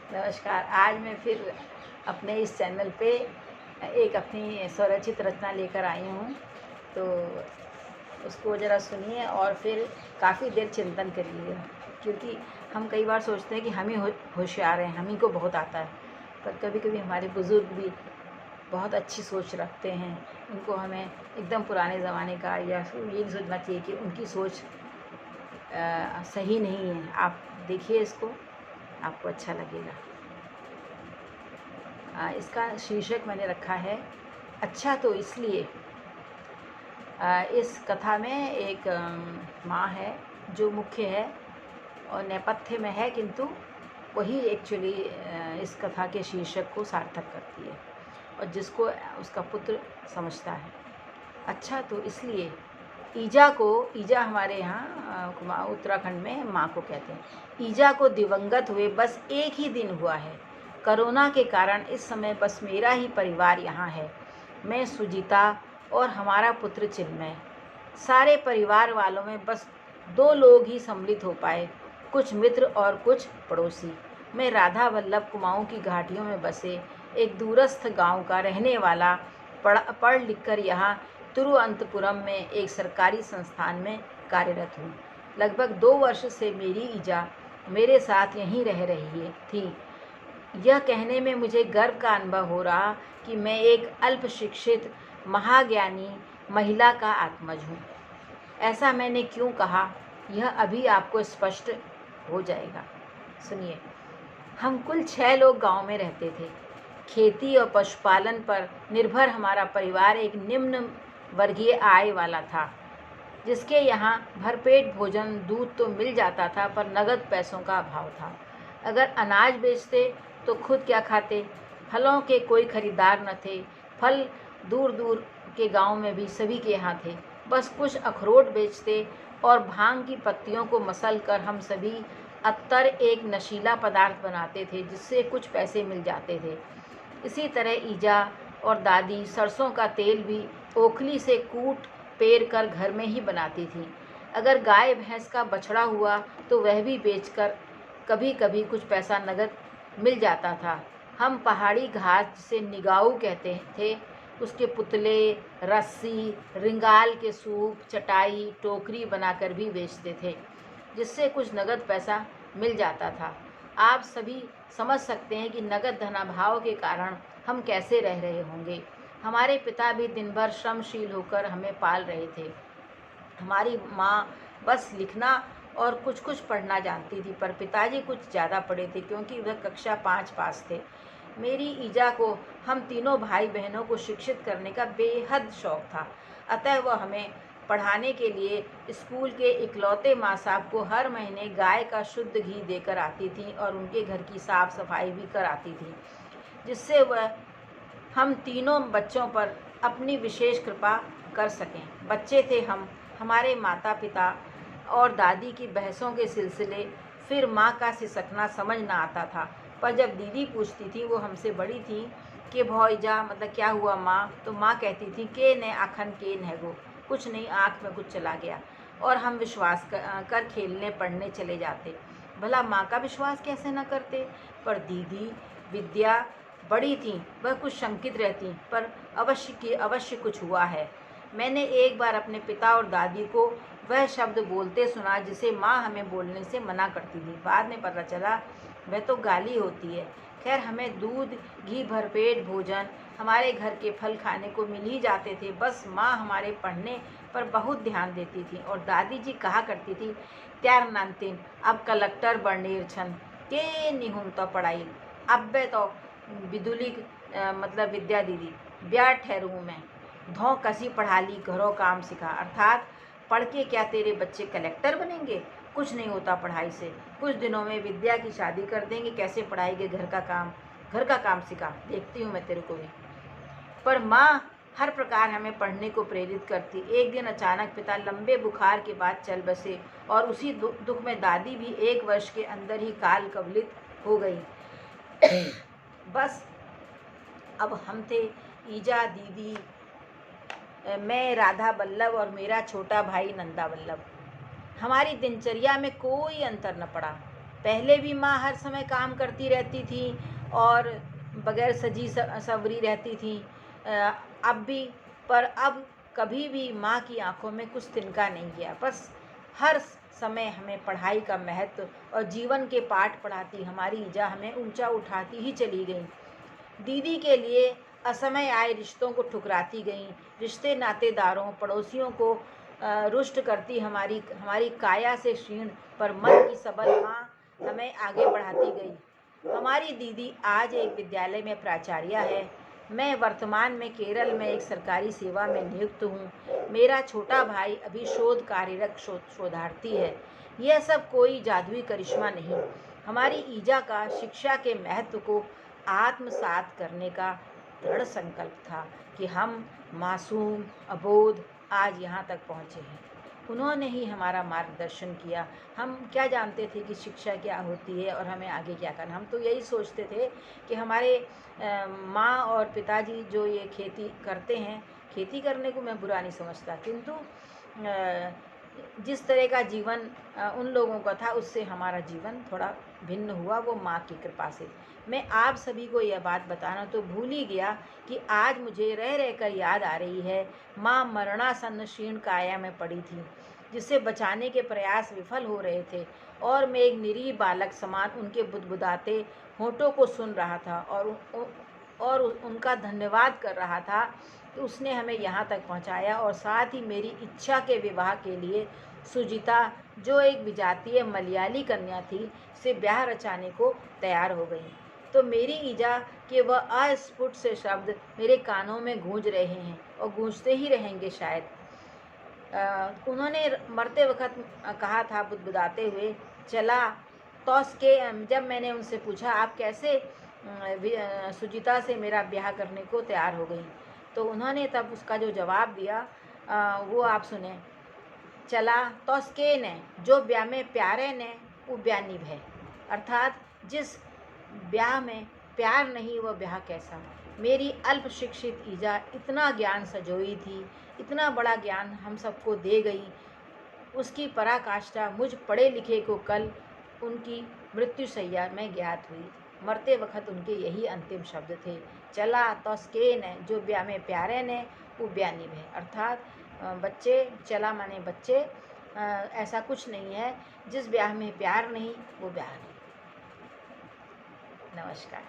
नमस्कार। आज मैं फिर अपने इस चैनल पे एक अपनी स्वरचित रचना लेकर आई हूँ, तो उसको ज़रा सुनिए और फिर काफ़ी देर चिंतन करिएगा। क्योंकि हम कई बार सोचते हैं कि हम ही होशियार हैं, हम ही को बहुत आता है, पर कभी कभी हमारे बुज़ुर्ग भी बहुत अच्छी सोच रखते हैं। उनको हमें एकदम पुराने ज़माने का या ये नहीं सोचना चाहिए कि उनकी सोच सही नहीं है। आप देखिए इसको, आपको अच्छा लगेगा। इसका शीर्षक मैंने रखा है अच्छा तो इसलिए। इस कथा में एक माँ है जो मुख्य है और नेपथ्य में है, किंतु वही एक्चुअली इस कथा के शीर्षक को सार्थक करती है और जिसको उसका पुत्र समझता है। अच्छा तो इसलिए ईजा हमारे यहाँ उत्तराखंड में माँ को कहते हैं। ईजा को दिवंगत हुए बस एक ही दिन हुआ है। कोरोना के कारण इस समय बस मेरा ही परिवार यहाँ है, मैं सुजीता और हमारा पुत्र चिन्मय। सारे परिवार वालों में बस 2 लोग ही सम्मिलित हो पाए, कुछ मित्र और कुछ पड़ोसी। मैं राधा वल्लभ कुमाऊं की घाटियों में बसे एक दूरस्थ गांव का रहने वाला, पढ़ लिख कर यहाँ तिरुवनंतपुरम में एक सरकारी संस्थान में कार्यरत हूँ। लगभग 2 वर्ष से मेरी ईजा मेरे साथ यहीं रह रही थी। यह कहने में मुझे गर्व का अनुभव हो रहा कि मैं एक अल्प शिक्षित महाज्ञानी महिला का आत्मज हूँ। ऐसा मैंने क्यों कहा, यह अभी आपको स्पष्ट हो जाएगा। सुनिए। हम कुल 6 लोग गांव में रहते थे। खेती और पशुपालन पर निर्भर हमारा परिवार एक निम्न वर्गीय आय वाला था, जिसके यहाँ भरपेट भोजन दूध तो मिल जाता था, पर नगद पैसों का अभाव था। अगर अनाज बेचते तो खुद क्या खाते। फलों के कोई खरीदार न थे। फल दूर दूर के गांव में भी सभी के यहाँ थे। बस कुछ अखरोट बेचते और भांग की पत्तियों को मसल कर हम सभी अत्तर एक नशीला पदार्थ बनाते थे, जिससे कुछ पैसे मिल जाते थे। इसी तरह ईजा और दादी सरसों का तेल भी ओखली से कूट पेर कर घर में ही बनाती थी। अगर गाय भैंस का बछड़ा हुआ तो वह भी बेचकर कभी कभी कुछ पैसा नगद मिल जाता था। हम पहाड़ी घास, जिसे निगाऊ कहते थे, उसके पुतले, रस्सी, रिंगाल के सूप, चटाई, टोकरी बनाकर भी बेचते थे, जिससे कुछ नगद पैसा मिल जाता था। आप सभी समझ सकते हैं कि नगद धनाभाव के कारण हम कैसे रह रहे होंगे। हमारे पिता भी दिन भर श्रमशील होकर हमें पाल रहे थे। हमारी माँ बस लिखना और कुछ कुछ पढ़ना जानती थी, पर पिताजी कुछ ज़्यादा पढ़े थे क्योंकि वह कक्षा 5 पास थे। मेरी ईजा को हम तीनों भाई बहनों को शिक्षित करने का बेहद शौक था, अतः वह हमें पढ़ाने के लिए स्कूल के इकलौते माँ साहब को हर महीने गाय का शुद्ध घी देकर आती थी और उनके घर की साफ सफाई भी कराती थी, जिससे वह हम तीनों बच्चों पर अपनी विशेष कृपा कर सकें। बच्चे थे हम, हमारे माता पिता और दादी की बहसों के सिलसिले, फिर माँ का सिसकना समझ ना आता था। पर जब दीदी पूछती थी, वो हमसे बड़ी थी, कि भौजा मतलब क्या हुआ माँ, तो माँ कहती थी के ने आखन के नहगो, कुछ नहीं, आँख में कुछ चला गया। और हम विश्वास कर खेलने पढ़ने चले जाते। भला माँ का विश्वास कैसे न करते। पर दीदी विद्या बड़ी थी, वह कुछ शंकित रहती, पर अवश्य कुछ हुआ है। मैंने एक बार अपने पिता और दादी को वह शब्द बोलते सुना जिसे माँ हमें बोलने से मना करती थी। बाद में पता चला वह तो गाली होती है। खैर, हमें दूध घी भरपेट भोजन, हमारे घर के फल खाने को मिल ही जाते थे। बस माँ हमारे पढ़ने पर बहुत ध्यान देती थी और दादी जी कहा करती थी, त्यार नानतीन अब कलेक्टर बनेर छन के निहुम तो पढ़ाई, अब तो विदुली मतलब विद्या दीदी ब्याह ठहरूँ मैं, धौ कसी पढ़ा ली घरों काम सिखा। अर्थात पढ़ के क्या तेरे बच्चे कलेक्टर बनेंगे, कुछ नहीं होता पढ़ाई से, कुछ दिनों में विद्या की शादी कर देंगे, कैसे पढ़ाएंगे, घर का काम सिखा, देखती हूँ मैं तेरे को भी। पर माँ हर प्रकार हमें पढ़ने को प्रेरित करती। एक दिन अचानक पिता लंबे बुखार के बाद चल बसे और उसी दुख में दादी भी 1 वर्ष के अंदर ही काल कवलित हो गई। बस अब हम थे, ईजा, दीदी, मैं, राधा वल्लभ और मेरा छोटा भाई नंदा वल्लभ। हमारी दिनचर्या में कोई अंतर न पड़ा। पहले भी माँ हर समय काम करती रहती थी और बगैर सजी सवरी रहती थी, अब भी। पर अब कभी भी माँ की आंखों में कुछ तिनका नहीं गया। बस हर समय हमें पढ़ाई का महत्व और जीवन के पाठ पढ़ाती हमारी ईजा हमें ऊंचा उठाती ही चली गई। दीदी के लिए असमय आए रिश्तों को ठुकराती गईं, रिश्ते नातेदारों पड़ोसियों को रुष्ट करती हमारी काया से क्षीण पर मन की सबल माँ हमें आगे बढ़ाती गई। हमारी दीदी आज एक विद्यालय में प्राचार्य है। मैं वर्तमान में केरल में एक सरकारी सेवा में नियुक्त हूँ। मेरा छोटा भाई अभी शोध कार्यरत शोधार्थी है। यह सब कोई जादुई करिश्मा नहीं, हमारी ईजा का शिक्षा के महत्व को आत्मसात करने का दृढ़ संकल्प था कि हम मासूम अबोध आज यहाँ तक पहुँचे हैं। उन्होंने ही हमारा मार्गदर्शन किया। हम क्या जानते थे कि शिक्षा क्या होती है और हमें आगे क्या करना। हम तो यही सोचते थे कि हमारे माँ और पिताजी जो ये खेती करते हैं, खेती करने को मैं बुरा नहीं समझता, किंतु जिस तरह का जीवन उन लोगों का था उससे हमारा जीवन थोड़ा भिन्न हुआ, वो माँ की कृपा से। मैं आप सभी को यह बात बताना तो भूल ही गया कि आज मुझे रह रहकर याद आ रही है। माँ मरणासन्न क्षीण काया में पड़ी थी, जिसे बचाने के प्रयास विफल हो रहे थे, और मैं एक निरीह बालक समान उनके बुदबुदाते होठों को सुन रहा था और उनका धन्यवाद कर रहा था कि उसने हमें यहाँ तक पहुँचाया। और साथ ही मेरी इच्छा के विवाह के लिए सुजिता, जो एक विजातीय मलयाली कन्या थी, से ब्याह रचाने को तैयार हो गई। तो मेरी ईजा के वह अस्फुट से शब्द मेरे कानों में गूंज रहे हैं और गूंजते ही रहेंगे शायद। उन्होंने मरते वक्त कहा था बुदबुदाते हुए, चला तौस के। जब मैंने उनसे पूछा आप कैसे सुजिता से मेरा ब्याह करने को तैयार हो गई, तो उन्होंने तब उसका जो जवाब दिया वो आप सुने। चला तौस के ने जो ब्याह में प्यारे ने वो ब्याह निभ है, अर्थात जिस ब्याह में प्यार नहीं वह ब्याह कैसा। मेरी अल्प शिक्षित ईजा इतना ज्ञान सजोई थी, इतना बड़ा ज्ञान हम सबको दे गई। उसकी पराकाष्ठा मुझ पढ़े लिखे को कल उनकी मृत्युशैया में ज्ञात हुई। मरते वक्त उनके यही अंतिम शब्द थे, चला तौसके ने जो ब्याह में प्यारे ने वो ब्याह निभ है, अर्थात बच्चे, चला माने बच्चे, ऐसा कुछ नहीं है जिस ब्याह में प्यार नहीं वो ब्याह नहीं। नमस्कार।